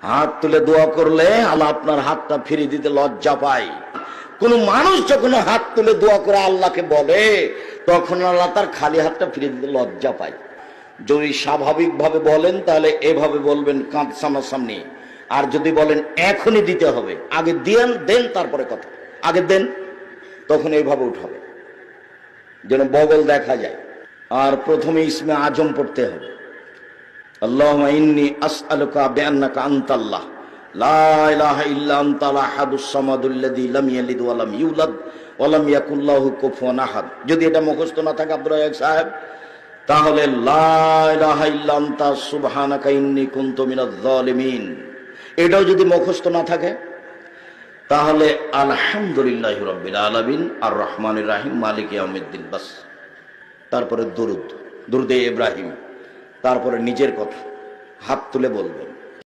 হাত তুলে দোয়া করলে আল্লাহ আপনার হাতটা ফিরিয়ে দিতে লজ্জা পায়। কোন মানুষ যখন হাত তুলে দোয়া করে আল্লাহকে বলে, তখন আল্লাহ তার খালি হাতটা ফিরিয়ে দিতে লজ্জা পায়। যদি স্বাভাবিক ভাবে বলেন তাহলে এভাবে বলবেন, কাঁধ সামনাসামনি। আর যদি বলেন এখনই দিতে হবে, আগে দেন তারপরে কথা, আগে দেন, তখন এইভাবে উঠাবে যেন বগল দেখা যায়। আর প্রথমে ইসমে আজম পড়তে হবে, আল্লাহুম্মা ইন্নী আসআলুকা বিআন্নাকা আনতাল্লাহ লা ইলাহা ইল্লা আনতাল আহাদুস সামাদুল্লাযী লাম ইয়ালিদ ওয়া লাম ইউলাদ ওয়া লাম ইয়াকুল লাহু কুফুয়ান আহাদ। যদি এটা মুখস্থ না থাকে আব্দুর রাজ্জাক সাহেব, তাহলে লা ইলাহা ইল্লা আনতা সুবহানাকা ইন্নী কুনতু মিনাজ জালিমিন, এটাও যদি মুখস্থ না থাকে তাহলে আলহামদুলিল্লাহি রাব্বিল আলামিন আর রহমানির রহিম মালিক ইয়াউমিদ্দিন, বাস। তারপরে দরুদে ইব্রাহিম, তারপরে নিজের কথা হাত তুলে বলবেন।